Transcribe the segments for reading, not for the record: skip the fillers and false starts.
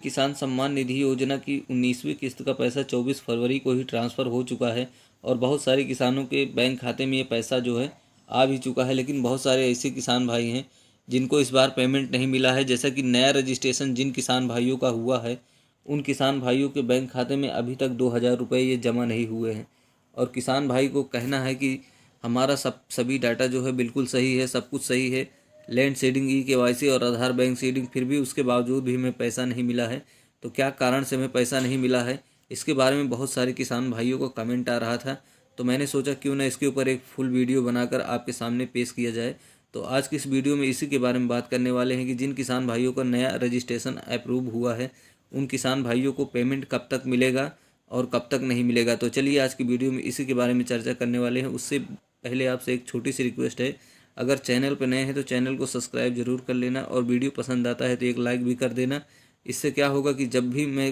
किसान सम्मान निधि योजना की 19वीं किस्त का पैसा 24 फरवरी को ही ट्रांसफ़र हो चुका है और बहुत सारे किसानों के बैंक खाते में ये पैसा जो है आ भी चुका है। लेकिन बहुत सारे ऐसे किसान भाई हैं जिनको इस बार पेमेंट नहीं मिला है। जैसा कि नया रजिस्ट्रेशन जिन किसान भाइयों का हुआ है उन किसान भाइयों के बैंक खाते में अभी तक 2000 रुपये ये जमा नहीं हुए हैं। और किसान भाई को कहना है कि हमारा सभी डाटा जो है बिल्कुल सही है, सब कुछ सही है, लैंड सीडिंग, ई-केवाईसी और आधार बैंक सीडिंग, फिर भी उसके बावजूद भी हमें पैसा नहीं मिला है। तो क्या कारण से हमें पैसा नहीं मिला है, इसके बारे में बहुत सारे किसान भाइयों को कमेंट आ रहा था। तो मैंने सोचा क्यों ना इसके ऊपर एक फुल वीडियो बनाकर आपके सामने पेश किया जाए। तो आज की इस वीडियो में इसी के बारे में बात करने वाले हैं कि जिन किसान भाइयों का नया रजिस्ट्रेशन अप्रूव हुआ है उन किसान भाइयों को पेमेंट कब तक मिलेगा और कब तक नहीं मिलेगा। तो चलिए आज की वीडियो में इसी के बारे में चर्चा करने वाले हैं। उससे पहले आपसे एक छोटी सी रिक्वेस्ट है, अगर चैनल पर नए हैं तो चैनल को सब्सक्राइब जरूर कर लेना और वीडियो पसंद आता है तो एक लाइक भी कर देना। इससे क्या होगा कि जब भी मैं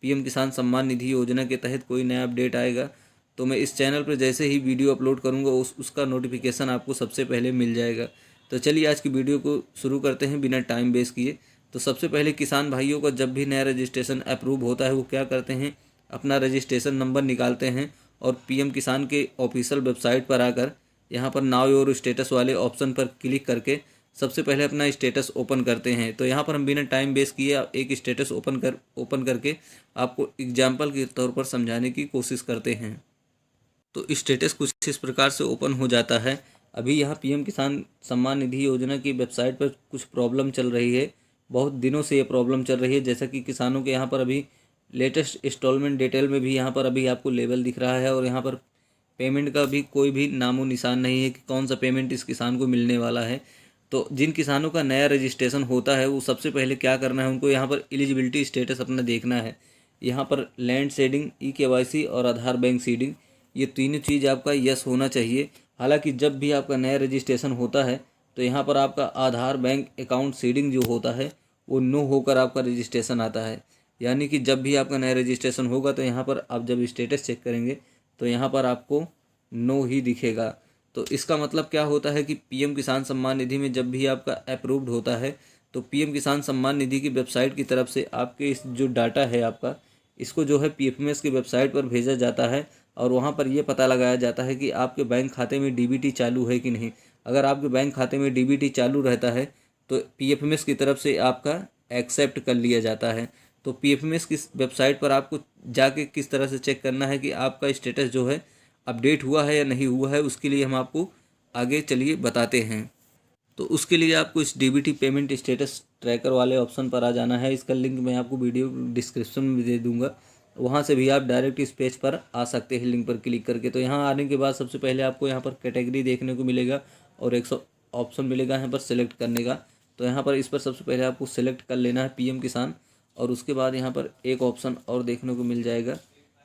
पीएम किसान सम्मान निधि योजना के तहत कोई नया अपडेट आएगा तो मैं इस चैनल पर जैसे ही वीडियो अपलोड करूँगा उसका नोटिफिकेशन आपको सबसे पहले मिल जाएगा। तो चलिए आज की वीडियो को शुरू करते हैं बिना टाइम वेस्ट किए। तो सबसे पहले किसान भाइयों का जब भी नया रजिस्ट्रेशन अप्रूव होता है वो क्या करते हैं, अपना रजिस्ट्रेशन नंबर निकालते हैं और पीएम किसान के ऑफिशियल वेबसाइट पर आकर यहाँ पर नाउ योर स्टेटस वाले ऑप्शन पर क्लिक करके सबसे पहले अपना स्टेटस ओपन करते हैं। तो यहाँ पर हम बिना टाइम वेस्ट किए एक स्टेटस ओपन करके आपको एग्जाम्पल के तौर पर समझाने की कोशिश करते हैं। तो स्टेटस कुछ इस प्रकार से ओपन हो जाता है। अभी यहाँ पीएम किसान सम्मान निधि योजना की वेबसाइट पर कुछ प्रॉब्लम चल रही है, बहुत दिनों से ये प्रॉब्लम चल रही है। जैसा कि किसानों के यहाँ पर अभी लेटेस्ट इंस्टॉलमेंट डिटेल में भी यहाँ पर अभी आपको लेवल दिख रहा है और यहाँ पर पेमेंट का भी कोई भी नामो निशान नहीं है कि कौन सा पेमेंट इस किसान को मिलने वाला है। तो जिन किसानों का नया रजिस्ट्रेशन होता है वो सबसे पहले क्या करना है, उनको यहाँ पर एलिजिबिलिटी स्टेटस अपना देखना है। यहाँ पर लैंड सीडिंग, ई-केवाईसी और आधार बैंक सीडिंग, ये तीनों चीज़ आपका यस होना चाहिए। हालांकि जब भी आपका नया रजिस्ट्रेशन होता है तो यहाँ पर आपका आधार बैंक अकाउंट सीडिंग जो होता है वो नो होकर आपका रजिस्ट्रेशन आता है। यानी कि जब भी आपका नया रजिस्ट्रेशन होगा तो यहाँ पर आप जब स्टेटस चेक करेंगे तो यहाँ पर आपको नो ही दिखेगा। तो इसका मतलब क्या होता है कि पीएम किसान सम्मान निधि में जब भी आपका अप्रूव्ड होता है तो पीएम किसान सम्मान निधि की वेबसाइट की तरफ से आपके इस जो डाटा है आपका, इसको जो है पीएफएमएस की वेबसाइट पर भेजा जाता है और वहाँ पर यह पता लगाया जाता है कि आपके बैंक खाते में डीबीटी चालू है कि नहीं। अगर आपके बैंक खाते में डीबीटी चालू रहता है तो पीएफएमएस की तरफ से आपका एक्सेप्ट कर लिया जाता है। तो पीएफएमएस की वेबसाइट पर आपको जाके किस तरह से चेक करना है कि आपका स्टेटस जो है अपडेट हुआ है या नहीं हुआ है, उसके लिए हम आपको आगे चलिए बताते हैं। तो उसके लिए आपको इस डीबीटी पेमेंट स्टेटस ट्रैकर वाले ऑप्शन पर आ जाना है। इसका लिंक मैं आपको वीडियो डिस्क्रिप्शन में दे दूंगा, वहाँ से भी आप डायरेक्ट इस पेज पर आ सकते हैं लिंक पर क्लिक करके। तो यहाँ आने के बाद सबसे पहले आपको यहाँ पर कैटेगरी देखने को मिलेगा और एक ऑप्शन मिलेगा यहाँ पर सेलेक्ट करने का। तो यहाँ पर इस पर सबसे पहले आपको सेलेक्ट कर लेना है पीएम किसान और उसके बाद यहाँ पर एक ऑप्शन और देखने को मिल जाएगा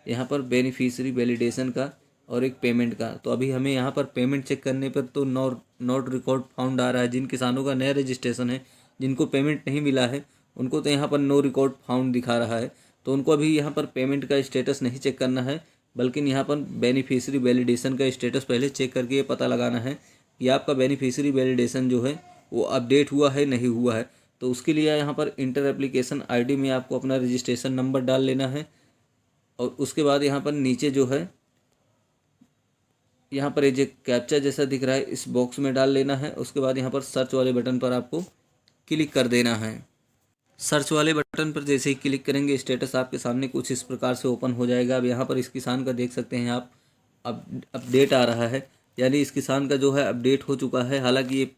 यहाँ पर बेनिफिशियरी वैलिडेशन का और एक पेमेंट का। तो अभी हमें यहाँ पर पेमेंट चेक करने पर तो नॉट रिकॉर्ड फाउंड आ रहा है। जिन किसानों का नया रजिस्ट्रेशन है, जिनको पेमेंट नहीं मिला है, उनको तो यहाँ पर नो रिकॉर्ड फाउंड दिखा रहा है। तो उनको अभी यहाँ पर पेमेंट का स्टेटस नहीं चेक करना है, बल्कि यहाँ पर बेनिफिशियरी वैलिडेशन का स्टेटस पहले चेक करके ये पता लगाना है कि आपका बेनिफिशियरी वैलिडेशन जो है वो अपडेट हुआ है नहीं हुआ है। तो उसके लिए यहाँ पर इंटर एप्लीकेशन आईडी में आपको अपना रजिस्ट्रेशन नंबर डाल लेना है और उसके बाद यहाँ पर नीचे जो है यहाँ पर जो कैप्चा जैसा दिख रहा है इस बॉक्स में डाल लेना है। उसके बाद यहाँ पर सर्च वाले बटन पर आपको क्लिक कर देना है। सर्च वाले बटन पर जैसे ही क्लिक करेंगे स्टेटस आपके सामने कुछ इस प्रकार से ओपन हो जाएगा। अब यहाँ पर इस किसान का देख सकते हैं आप, अपडेट आ रहा है, यानी इस किसान का जो है अपडेट हो चुका है। हालांकि ये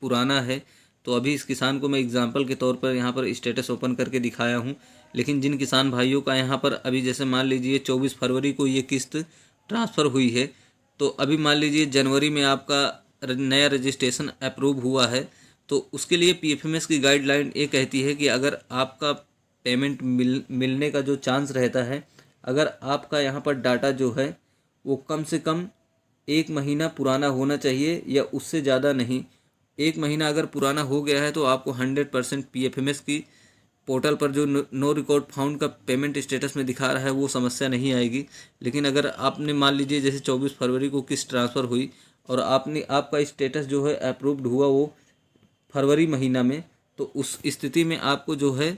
पुराना है तो अभी इस किसान को मैं एग्जांपल के तौर पर यहाँ पर स्टेटस ओपन करके दिखाया हूँ। लेकिन जिन किसान भाइयों का यहाँ पर अभी जैसे मान लीजिए 24 फरवरी को ये किस्त ट्रांसफ़र हुई है, तो अभी मान लीजिए जनवरी में आपका नया रजिस्ट्रेशन अप्रूव हुआ है, तो उसके लिए पीएफएमएस की गाइडलाइन ये कहती है कि अगर आपका पेमेंट मिलने का जो चांस रहता है, अगर आपका यहाँ पर डाटा जो है वो कम से कम 1 महीना पुराना होना चाहिए या उससे ज़्यादा नहीं। 1 महीना अगर पुराना हो गया है तो आपको 100% पीएफएमएस की पोर्टल पर जो नो रिकॉर्ड फाउंड का पेमेंट स्टेटस में दिखा रहा है वो समस्या नहीं आएगी। लेकिन अगर आपने मान लीजिए जैसे 24 फरवरी को किस्त ट्रांसफ़र हुई और आपका स्टेटस जो है अप्रूव्ड हुआ वो फरवरी महीना में, तो उस स्थिति में आपको जो है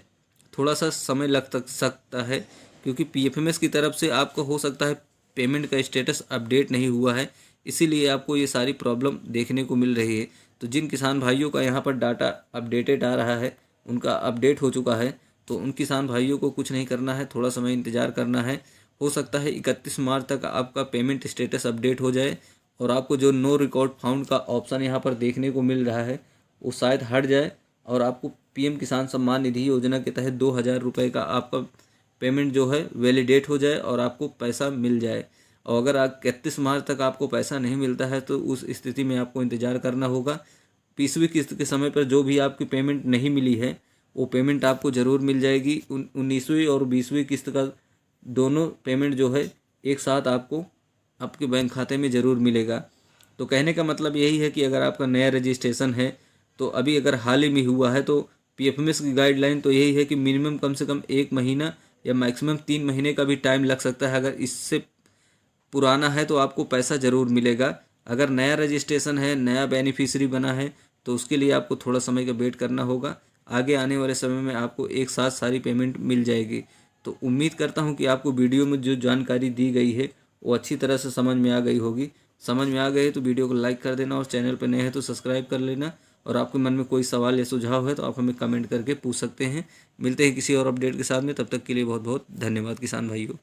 थोड़ा सा समय लग सकता है, क्योंकि पीएफएमएस की तरफ से आपको हो सकता है पेमेंट का स्टेटस अपडेट नहीं हुआ है, इसीलिए आपको ये सारी प्रॉब्लम देखने को मिल रही है। तो जिन किसान भाइयों का यहाँ पर डाटा अपडेटेड आ रहा है, उनका अपडेट हो चुका है, तो उन किसान भाइयों को कुछ नहीं करना है, थोड़ा समय इंतज़ार करना है। हो सकता है 31 मार्च तक आपका पेमेंट स्टेटस अपडेट हो जाए और आपको जो नो रिकॉर्ड फाउंड का ऑप्शन यहाँ पर देखने को मिल रहा है वो शायद हट जाए और आपको पीएम किसान सम्मान निधि योजना के तहत 2000 रुपये का आपका पेमेंट जो है वैलिडेट हो जाए और आपको पैसा मिल जाए। और अगर 31 मार्च तक आपको पैसा नहीं मिलता है तो उस स्थिति में आपको इंतज़ार करना होगा। 20वीं किस्त के समय पर जो भी आपकी पेमेंट नहीं मिली है वो पेमेंट आपको ज़रूर मिल जाएगी। 19वीं और 20वीं किस्त का दोनों पेमेंट जो है एक साथ आपको आपके बैंक खाते में ज़रूर मिलेगा। तो कहने का मतलब यही है कि अगर आपका नया रजिस्ट्रेशन है तो अभी अगर हाल ही में हुआ है तो पीएफएमएस की गाइडलाइन तो यही है कि मिनिमम कम से कम 1 महीना या मैक्सिमम 3 महीने का भी टाइम लग सकता है। अगर इससे पुराना है तो आपको पैसा ज़रूर मिलेगा। अगर नया रजिस्ट्रेशन है, नया बेनिफिशियरी बना है तो उसके लिए आपको थोड़ा समय का वेट करना होगा। आगे आने वाले समय में आपको एक साथ सारी पेमेंट मिल जाएगी। तो उम्मीद करता हूँ कि आपको वीडियो में जो जानकारी दी गई है वो अच्छी तरह से समझ में आ गई होगी। समझ में आ गई तो वीडियो को लाइक कर देना और चैनल पर नए हैं तो सब्सक्राइब कर लेना। और आपके मन में कोई सवाल या सुझाव है तो आप हमें कमेंट करके पूछ सकते हैं। मिलते हैं किसी और अपडेट के साथ में, तब तक के लिए बहुत बहुत धन्यवाद किसान भाइयों।